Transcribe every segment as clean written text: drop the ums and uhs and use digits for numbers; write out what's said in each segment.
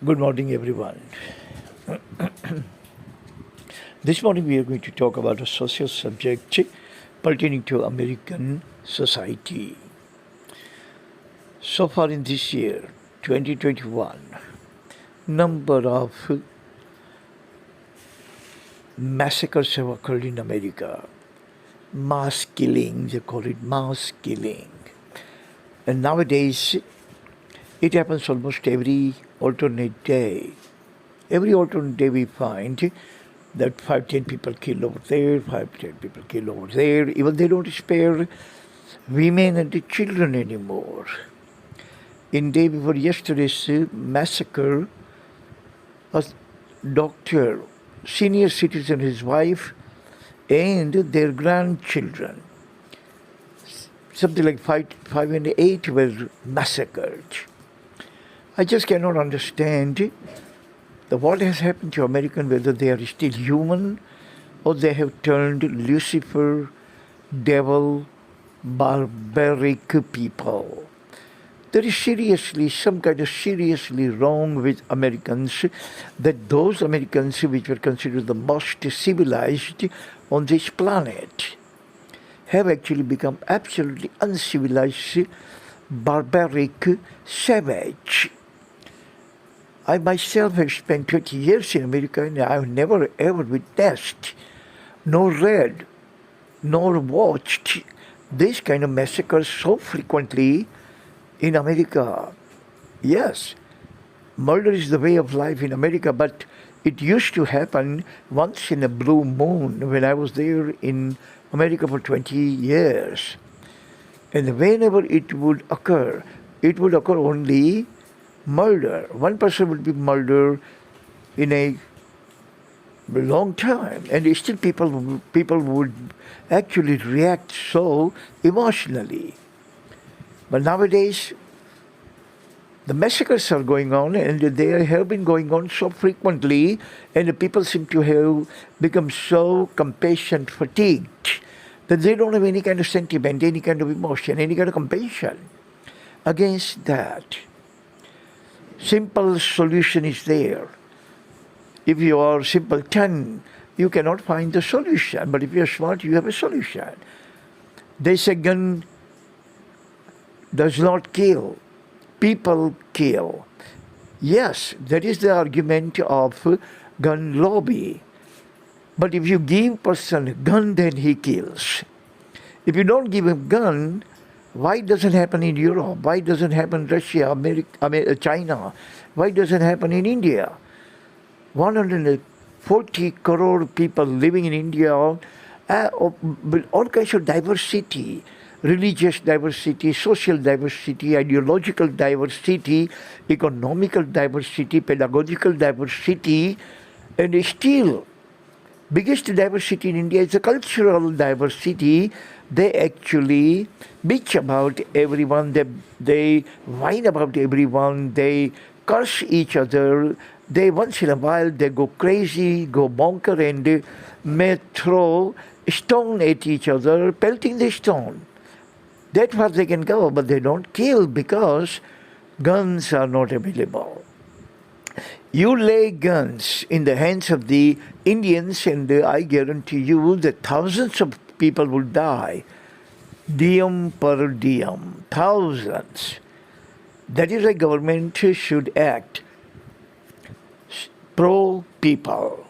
Good morning, everyone. This morning we are going to talk about a social subject pertaining to American society. So far in this year, 2021, number of massacres have occurred in America. Mass killing, they call it mass killing. And nowadays, it happens almost every alternate day. Every alternate day we find that 5, 10 people killed over there, 5, 10 people killed over there. Even they don't spare women and the children anymore. In day before yesterday's massacre, a doctor, senior citizen, his wife, and their grandchildren, something like 5 and 8 were massacred. I just cannot understand what has happened to Americans, whether they are still human or they have turned Lucifer, devil, barbaric people. There is seriously some kind of seriously wrong with Americans, that those Americans which were considered the most civilized on this planet have actually become absolutely uncivilized, barbaric, savage. I myself have spent 20 years in America and I have never ever witnessed, nor read, nor watched this kind of massacres so frequently in America. Yes, murder is the way of life in America, but it used to happen once in a blue moon when I was there in America for 20 years. And whenever it would occur only murder. One person would be murdered in a long time, and still people would actually react so emotionally. But nowadays, the massacres are going on, and they have been going on so frequently, and the people seem to have become so compassion fatigued that they don't have any kind of sentiment, any kind of emotion, any kind of compassion against that. Simple solution is there. If you are simpleton, you cannot find the solution. But if you are smart, you have a solution. They say gun does not kill. People kill. Yes, that is the argument of gun lobby. But if you give person a gun, then he kills. If you don't give him gun, why doesn't happen in Europe? Why doesn't happen in Russia, China? Why doesn't happen in India? 140 crore people living in India, with all kinds of diversity, religious diversity, social diversity, ideological diversity, economical diversity, pedagogical diversity, and still biggest diversity in India is the cultural diversity. They actually bitch about everyone, they whine about everyone, they curse each other, they once in a while they go crazy, go bonker, and may throw stone at each other, pelting the stone. That far they can go, but they don't kill because guns are not available. You lay guns in the hands of the Indians, and I guarantee you that thousands of people will die, diem per diem, thousands. That is why government should act pro-people.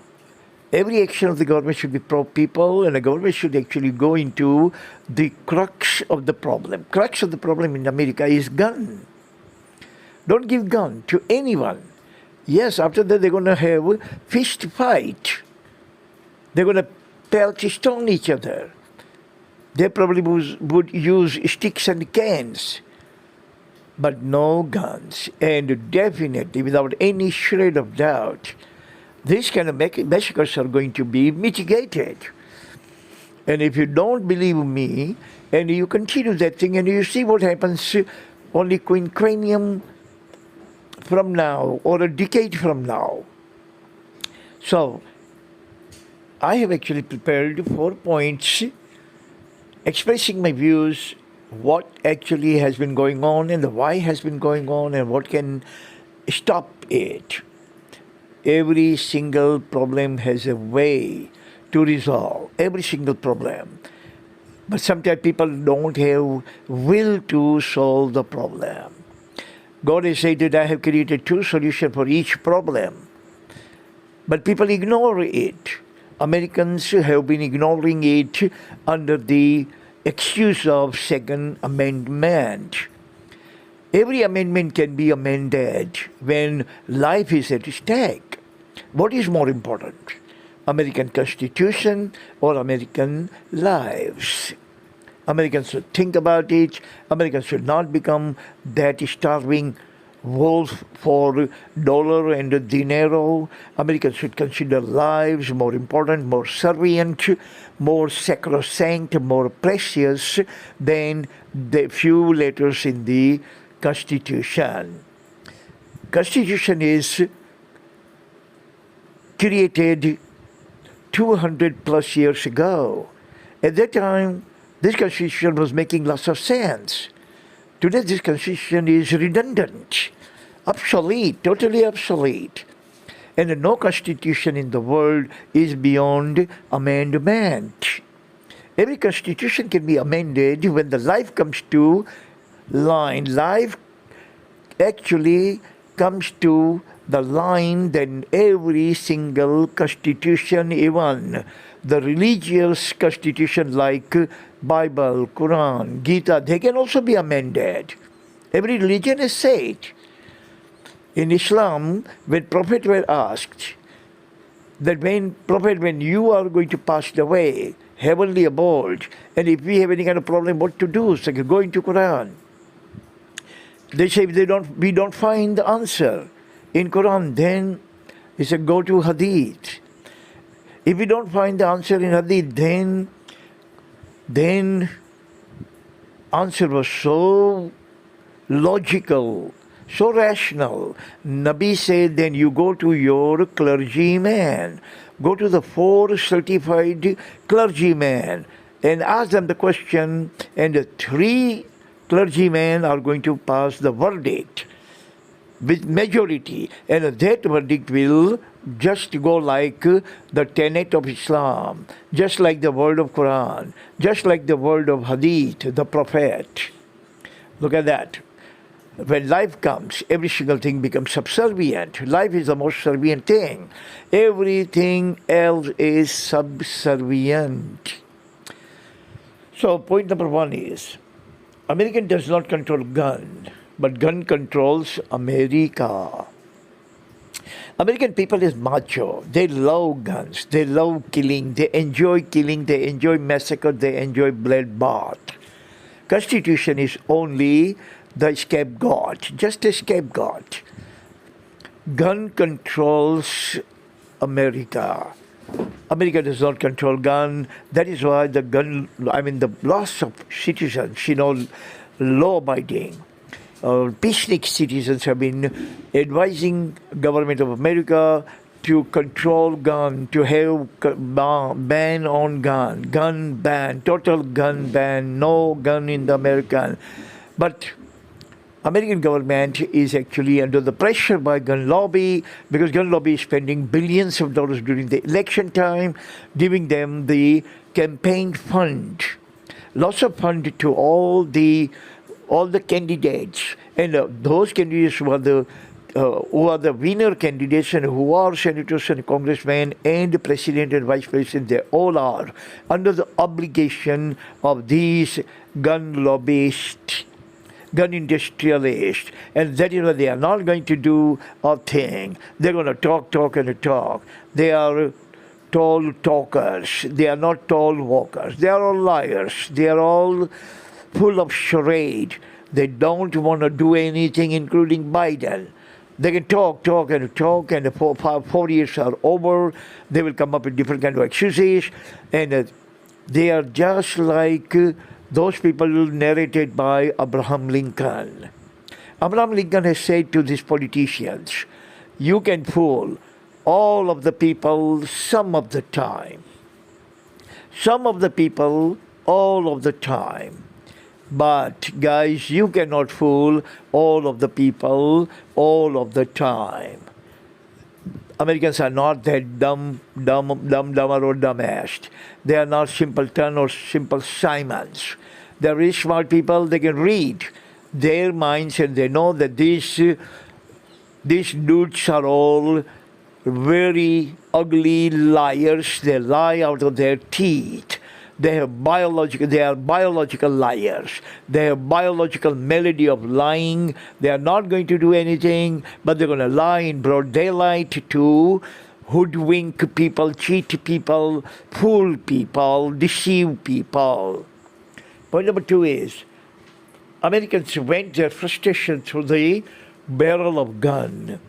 Every action of the government should be pro-people, and the government should actually go into the crux of the problem. Crux of the problem in America is gun. Don't give gun to anyone. Yes, after that they're going to have fist fight. They're going to pelt stone each other. They probably would use sticks and cans, but no guns. And definitely, without any shred of doubt, these kind of massacres are going to be mitigated. And if you don't believe me, and you continue that thing, and you see what happens only quinquennium from now, or a decade from now. So, I have actually prepared 4 points expressing my views, what actually has been going on and the why has been going on, and what can stop it. Every single problem has a way to resolve. Every single problem. But sometimes people don't have will to solve the problem. God has said that I have created two solutions for each problem. But people ignore it. Americans have been ignoring it under the excuse of Second Amendment. Every amendment can be amended when life is at stake. What is more important? American Constitution or American lives? Americans should think about it. Americans should not become that starving wolf for dollar and dinero. Americans should consider lives more important, more servient, more sacrosanct, more precious than the few letters in the Constitution. Constitution is created 200 plus years ago. At that time, this Constitution was making lots of sense. Today, this Constitution is redundant, obsolete, totally obsolete. And no Constitution in the world is beyond amendment. Every Constitution can be amended when the life comes to line. Life actually comes to the line, then every single Constitution, even the religious Constitution like Bible, Quran, Gita, they can also be amended. Every religion is said. In Islam, when Prophet were asked that when you are going to pass away, heavenly abode, and if we have any kind of problem, what to do? So go into Quran. They say we don't find the answer in Quran, then he said go to Hadith. If we don't find the answer in Hadith, then answer was so logical, so rational. Nabi said, then you go to your clergyman. Go to the 4 certified clergymen and ask them the question, and the 3 clergymen are going to pass the verdict with majority, and that verdict will just go like the tenet of Islam, just like the word of Quran, just like the word of Hadith, the Prophet. Look at that. When life comes, every single thing becomes subservient. Life is the most subservient thing. Everything else is subservient. So point number 1 is, American does not control gun, but gun controls America. American people is macho. They love guns. They love killing. They enjoy killing. They enjoy massacre. They enjoy bloodbath. Constitution is only the scapegoat, just a scapegoat. Gun controls America. America does not control gun. That is why the loss of citizens, law-abiding, peacenik citizens have been advising government of America to control gun, to have ban on gun ban, total gun ban, no gun in the American. But American government is actually under the pressure by gun lobby, because gun lobby is spending billions of dollars during the election time, giving them the campaign fund, lots of fund to all the candidates, and those candidates who are the winner candidates and who are senators and congressmen and the president and vice president, they all are under the obligation of these gun lobbyists, gun industrialists, and that is why they are not going to do a thing. They're going to talk and talk. They are tall talkers. They are not tall walkers. They are all liars. They are all full of charade. They don't want to do anything, including Biden. They can talk and talk, and 4 years are over. They will come up with different kind of excuses, and they are just like those people narrated by Abraham Lincoln. Abraham Lincoln has said to these politicians, you can fool all of the people some of the time. Some of the people all of the time. But guys, you cannot fool all of the people all of the time. Americans are not that dumber or dumbass. They are not simpleton or simple Simons. They're very smart people. They can read their minds and they know that these dudes are all very ugly liars. They lie out of their teeth. They are biological liars. They have biological melody of lying. They are not going to do anything, but they're going to lie in broad daylight to hoodwink people, cheat people, fool people, deceive people. Point number 2 is Americans vent their frustration through the barrel of gun.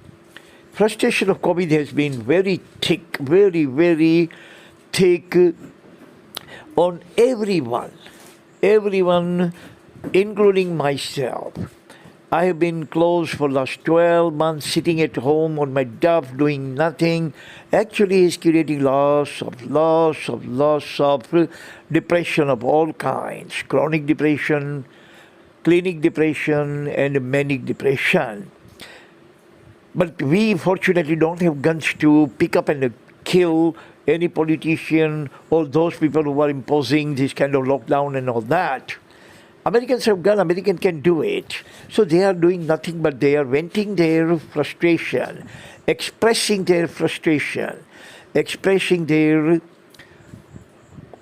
Frustration of COVID has been very thick, very, very thick on everyone, including myself. I have been closed for the last 12 months, sitting at home on my duff, doing nothing. Actually, it's creating lots of depression of all kinds, chronic depression, clinic depression, and manic depression. But we fortunately don't have guns to pick up and kill any politician or those people who are imposing this kind of lockdown and all that. Americans have gun, Americans can do it. So they are doing nothing but they are venting their frustration, expressing their frustration, expressing their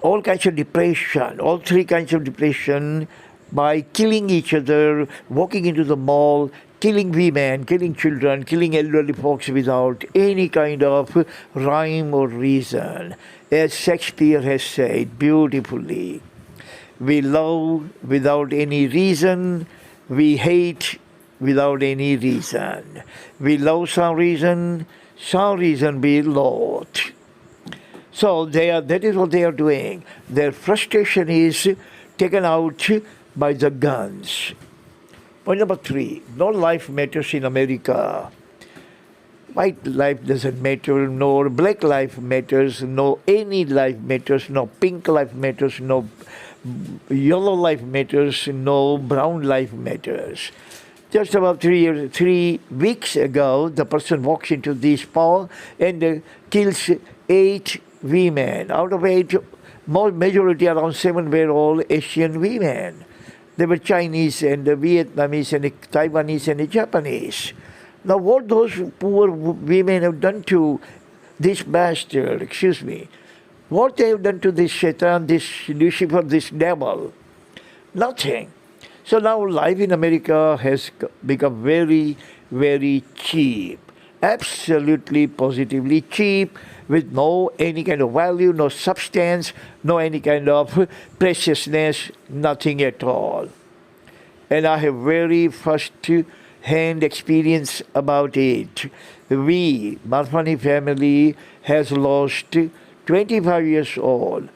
all kinds of depression, all 3 kinds of depression by killing each other, walking into the mall, killing women, killing children, killing elderly folks without any kind of rhyme or reason. As Shakespeare has said beautifully, we love without any reason, we hate without any reason. We love some reason we loathe. So that is what they are doing. Their frustration is taken out by the guns. Point number 3, no life matters in America. White life doesn't matter, no black life matters, no any life matters, no pink life matters, no yellow life matters, no brown life matters. Just about 3 weeks ago, the person walks into this mall and kills 8 women. Out of 8, majority around 7 were all Asian women. They were Chinese and Vietnamese and Taiwanese and Japanese. Now what those poor women have done to this bastard, what they have done to this Shaitan, this Lucifer, this devil? Nothing. So now life in America has become very, very cheap. Absolutely, positively cheap, with no any kind of value, no substance, no any kind of preciousness, nothing at all. And I have very first-hand experience about it. We, Marfani family, has lost 25 years old,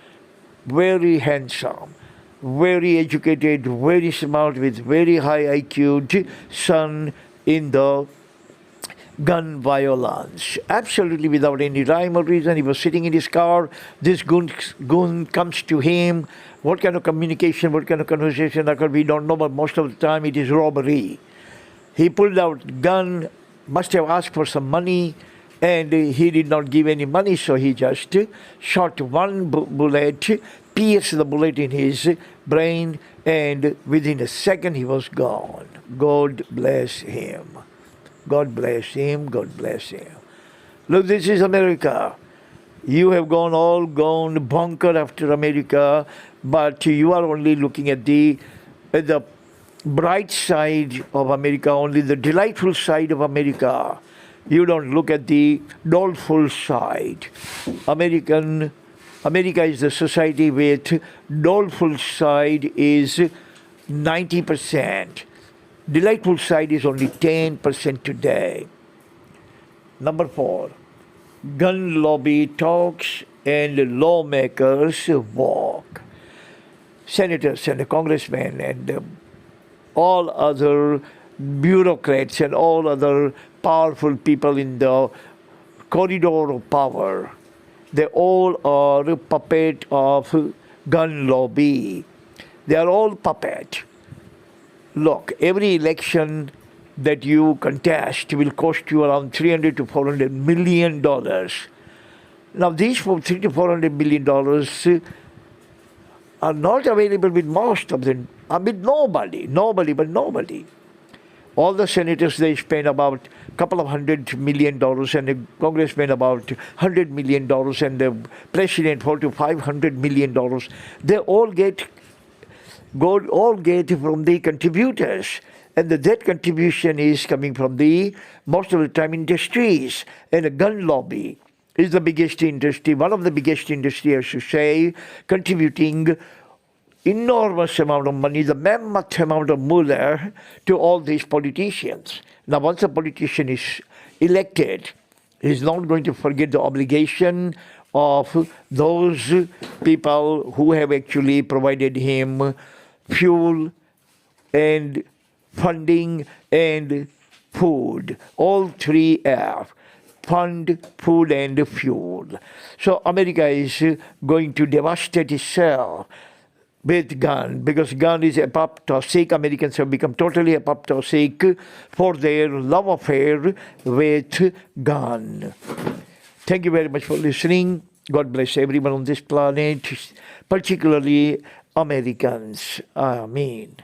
very handsome, very educated, very smart, with very high IQ son in the gun violence. Absolutely without any rhyme or reason. He was sitting in his car. This goon comes to him. What kind of communication, what kind of conversation occurred, we don't know, but most of the time it is robbery. He pulled out gun, must have asked for some money, and he did not give any money, so he just shot one bullet, pierced the bullet in his brain, and within a second he was gone. God bless him. God bless him. God bless him. Look, this is America. You have gone bunker after America, but you are only looking at the bright side of America, only the delightful side of America. You don't look at the doleful side. America is the society with doleful side is 90%. Delightful side is only 10% today. Number 4, gun lobby talks and lawmakers walk. Senators and congressmen and all other bureaucrats and all other powerful people in the corridor of power, they all are a puppet of gun lobby. They are all puppet. Look, every election that you contest will cost you around 300 to 400 million dollars. Now, these 3 to 400 million dollars are not available with most of them. I mean, nobody. All the senators, they spend about a couple of $100 million, and the congressmen about $100 million, and the president $400 to $500 million. They all get from the contributors, and that contribution is coming from the most of the time industries, and the gun lobby is the biggest industry, one of the biggest industry, I should say, contributing enormous amount of money, the mammoth amount of moolah to all these politicians. Now, once a politician is elected, he's not going to forget the obligation of those people who have actually provided him fuel and funding and food. All three F: fund, food, and fuel. So America is going to devastate itself with gun, because gun is apoptotic. Americans have become totally apoptotic for their love affair with gun. Thank you very much for listening. God bless everyone on this planet, particularly Americans. Amen.